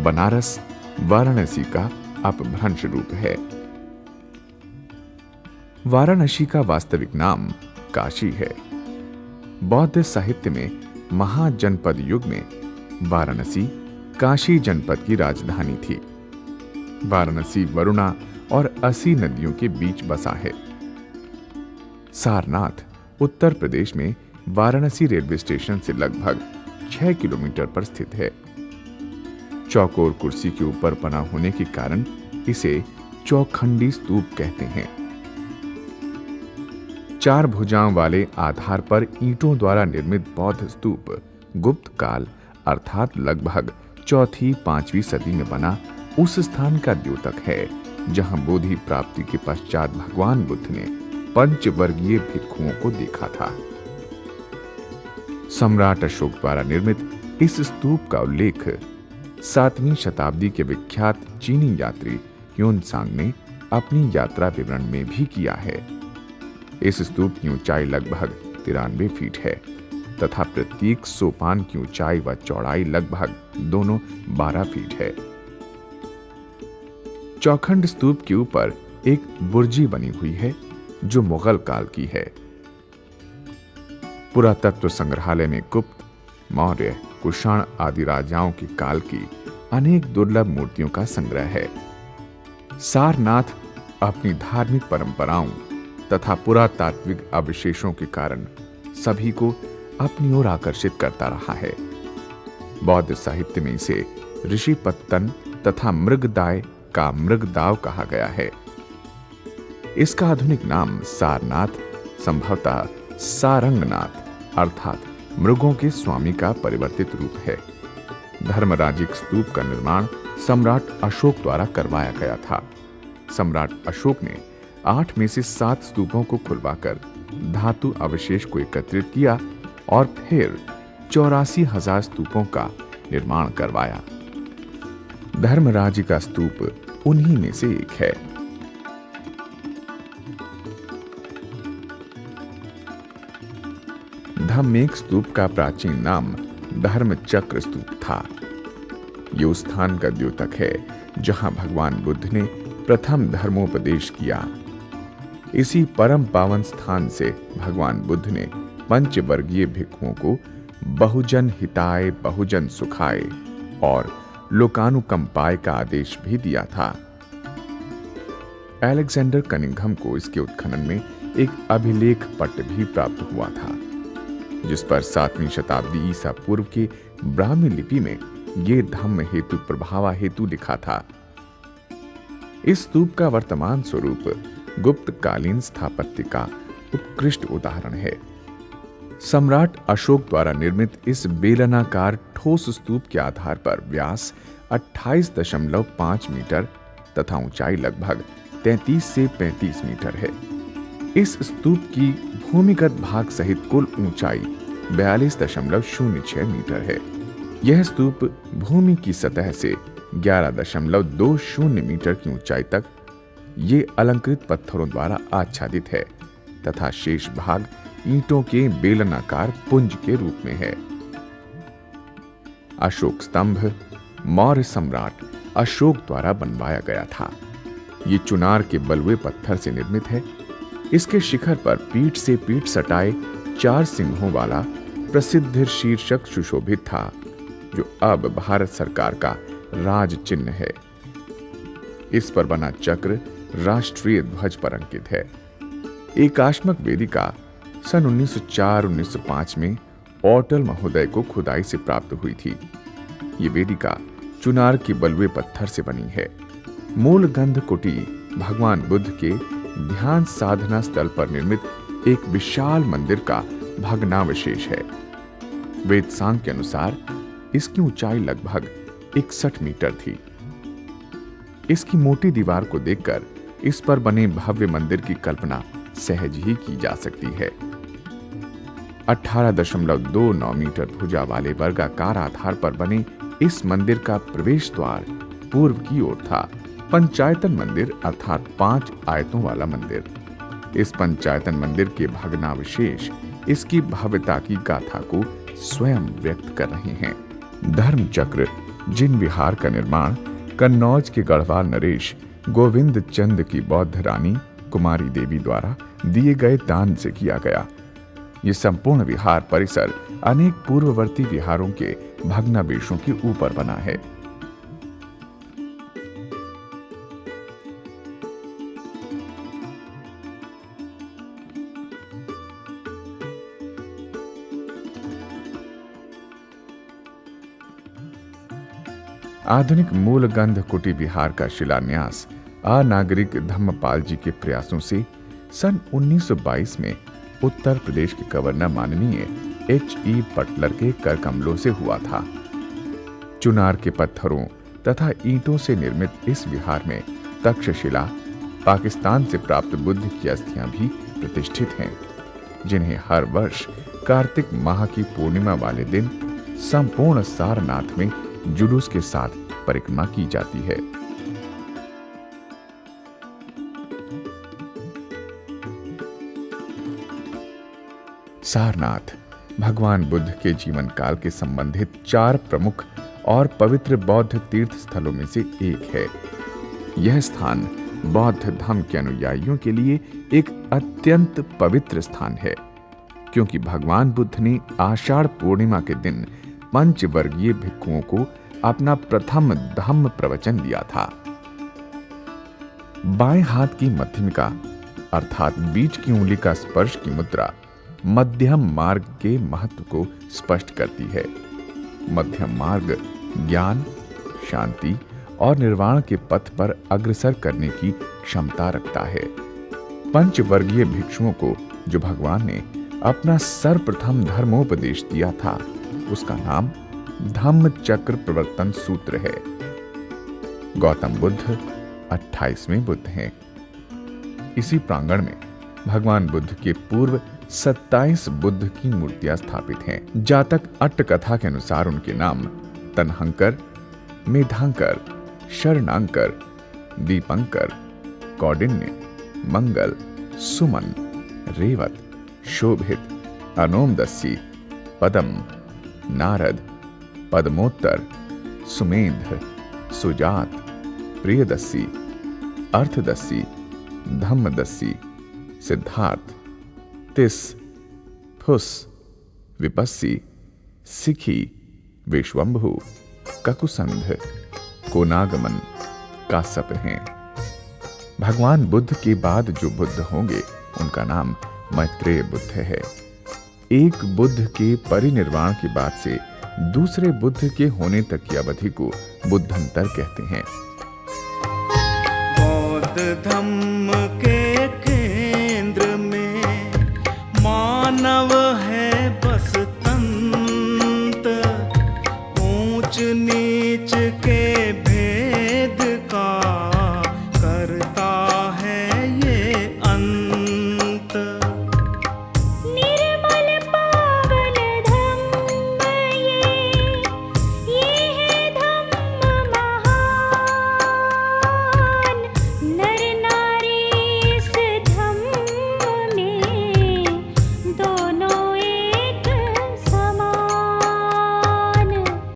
बनारस वाराणसी का अपभ्रंश रूप है। वाराणसी का वास्तविक नाम काशी है। बौद्ध साहित्य में महाजनपद युग में वाराणसी काशी जनपद की राजधानी थी। वाराणसी वरुणा और असी नदियों के बीच बसा है। सारनाथ उत्तर प्रदेश में वाराणसी रेलवे स्टेशन से लगभग 6 किलोमीटर पर स्थित है। चौकोर कुर्सी के ऊपर बना होने के कारण इसे चौखंडी स्तूप कहते हैं। 4 भुजाओं वाले आधार पर ईंटों द्वारा निर्मित बौद्ध स्तूप गुप्त काल अर्थात लगभग 4वीं-5वीं सदी में बना उस स्थान का द्योतक है जहां बोधि प्राप्ति के पश्चात भगवान बुद्ध ने पंचवर्गीय भिक्षुओं को देखा था। सम्राट अशोक द्वारा निर्मित इस स्तूप का उल्लेख 7वीं शताब्दी के विख्यात चीनी यात्री ह्वेनसांग ने अपनी यात्रा विवरण में भी किया है। इस स्तूप की ऊंचाई लगभग 93 फीट है तथा प्रत्येक सोपान की ऊंचाई व चौड़ाई लगभग दोनों 12 फीट है। चौखंड स्तूप के ऊपर एक बुर्जी बनी हुई है जो मुगल काल की है। पुरातत्व संग्रहालय में गुप्त, मौर्य, कुषाण आदि राजाओं के काल की अनेक दुर्लभ मूर्तियों का संग्रह है। सारनाथ अपनी धार्मिक परंपराओं तथा पुरातात्विक अवशेषों के कारण सभी को अपनी ओर आकर्षित करता रहा है। बौद्ध साहित्य में इसे ऋषिपत्तन तथा मृगदाय का मृगदाव कहा गया है। इसका आधुनिक नाम सारनाथ संभवतः सारंगनाथ अर्थात मृगों के स्वामी का परिवर्तित रूप है। धर्मराजिक स्तूप का निर्माण सम्राट अशोक द्वारा करवाया गया था। सम्राट अशोक ने 8 में से 7 स्तूपों को खुलवाकर धातु अवशेष को एकत्रित किया और फिर 84,000 स्तूपों का निर्माण करवाया। धर्मराज का स्तूप उन्हीं में से एक है। धम्मेक स्तूप का प्राचीन नाम धर्मचक्र स्तूप था। ये उस स्थान का द्योतक है जहां भगवान बुद्ध ने प्रथम धर्मोपदेश किया। इसी परम पावन स्थान से भगवान बुद्ध ने पंचवर्गीय भिक्षुओं को बहुजन हिताय बहुजन सुखाय और लोकानुकंपाय का आदेश भी दिया था। अलेक्जेंडर कनिंघम को इसके उत्खनन में एक अभिलेख पट भी प्राप्त हुआ था जिस पर 7वीं शताब्दी ईसा पूर्व के ब्राह्मी लिपि में ये धम्म हेतु प्रभावा हेतु लिखा था। इस स्तूप का वर्तमान स्वरूप गुप्त कालीन स्थापत्य का उत्कृष्ट उदाहरण है। सम्राट अशोक द्वारा निर्मित इस बेलनाकार ठोस स्तूप के आधार पर व्यास 28.5 मीटर तथा ऊंचाई लगभग 33 से 35 मीटर है। इस स्तूप की भूमिगत भाग सहित कुल ऊंचाई 42.06 मीटर है। यह स्तूप भूमि की सतह से 11.20 मीटर की ऊंचाई तक ये अलंकृत पत्थरों द्वारा आच्छादित है तथा शेष भाग ईंटों के बेलनाकार पुंज के रूप में है। अशोक स्तंभ मौर्य सम्राट अशोक द्वारा बनवाया गया था। ये चुनार के बलुए पत्थर से निर्मित है। इसके शिखर पर पीठ से पीठ सटाए 4 सिंहों वाला प्रसिद्ध शीर्षक सुशोभित था जो अब भारत सरकार का राज चिन्ह है। इस पर बना चक्र राष्ट्रीय ध्वज पर अंकित है। एकाश्मक वेदिका सन 1904-1905 में ऑटल महोदय को खुदाई से प्राप्त हुई थी। ये वेदिका चुनार के बलुए पत्थर से बनी है। मूल गंध कुटी भगवान बुद्ध के ध्यान साधना स्थल पर निर्मित एक विशाल मंदिर का भग्नावशेष है। वेदसांग के अनुसार इसकी ऊंचाई लगभग 61 मीटर थी। इसकी मोटी दीवार को देखकर इस पर बने भव्य मंदिर की कल्पना सहज ही की जा सकती है। 18.29 मीटर भुजा वाले वर्गाकार आधार पर बने इस मंदिर का प्रवेश द्वार पूर्व की ओर था। पंचायतन मंदिर अर्थात 5 आयतों वाला मंदिर। इस पंचायतन मंदिर के भग्नावशेष इसकी भव्यता की गाथा को स्वयं व्यक्त कर रहे हैं। धर्मचक्र जिन विहार का निर्माण कन्नौज के गढ़वाल नरेश गोविंद चंद की बौद्ध रानी कुमारी देवी द्वारा दिए गए दान से किया गया। ये संपूर्ण विहार परिसर अनेक पूर्ववर्ती विहारों के भग्नावशेषों के ऊपर बना है। आधुनिक मूलगंध कुटी विहार का शिलान्यास अनागरिक धम्मपाल जी के प्रयासों से सन 1922 में उत्तर प्रदेश के गवर्नर माननीय H.E. बटलर के करकमलों से हुआ था। चुनार के पत्थरों तथा ईंटों से निर्मित इस विहार में तक्षशिला, पाकिस्तान से प्राप्त बुद्ध की अस्थियां भी प्रतिष्ठित हैं, जिन्हें हर वर्ष कार्तिक माह की पूर्णिमा वाले दिन संपूर्ण सारनाथ में जुलूस के साथ परिक्रमा की जाती है। सारनाथ भगवान बुद्ध के जीवन काल के संबंधित 4 प्रमुख और पवित्र बौद्ध तीर्थ स्थलों में से एक है। यह स्थान बौद्ध धर्म के अनुयायियों के लिए एक अत्यंत पवित्र स्थान है, क्योंकि भगवान बुद्ध ने आषाढ़ पूर्णिमा के दिन पंचवर्गीय भिक्षुओं को अपना प्रथम धम्म प्रवचन दिया था। बाएं हाथ की मध्यमिका अर्थात बीच की उंगली का स्पर्श की मुद्रा मध्यम मार्ग के महत्व को स्पष्ट करती है। मध्यम मार्ग ज्ञान, शांति और निर्वाण के पथ पर अग्रसर करने की क्षमता रखता है। पंचवर्गीय भिक्षुओं को जो भगवान ने अपना सर्वप्रथम धर्मोपदेश दिया था, उसका नाम धम्म चक्र प्रवर्तन सूत्र है। गौतम बुद्ध 28वें बुद्ध हैं। इसी प्रांगण में भगवान बुद्ध के पूर्व 27 बुद्ध की मूर्तियां स्थापित हैं। जातक अट्ट कथा के अनुसार उनके नाम तन्हंकर, मेधांकर, शरणांकर, दीपंकर, कौंडिन्य, मंगल, सुमन, रेवत, शोभित, अनोमदस्सी, पदम, नारद, पद्मोत्तर, सुमेध, सुजात, प्रियदस्सी, अर्थदस्सी, धम्मदस्सी, सिद्धार्थ, तिस, फुस, विपस्सी, सिखी, विश्वंभु, ककुसंध, कोनागमन, कासप हैं। भगवान बुद्ध के बाद जो बुद्ध होंगे उनका नाम मैत्रेय बुद्ध है। एक बुद्ध के परिनिर्वाण के बाद से दूसरे बुद्ध के होने तक की अवधि को बुद्धंतर कहते हैं। बौद्ध धम्म के केंद्र में मानव है बस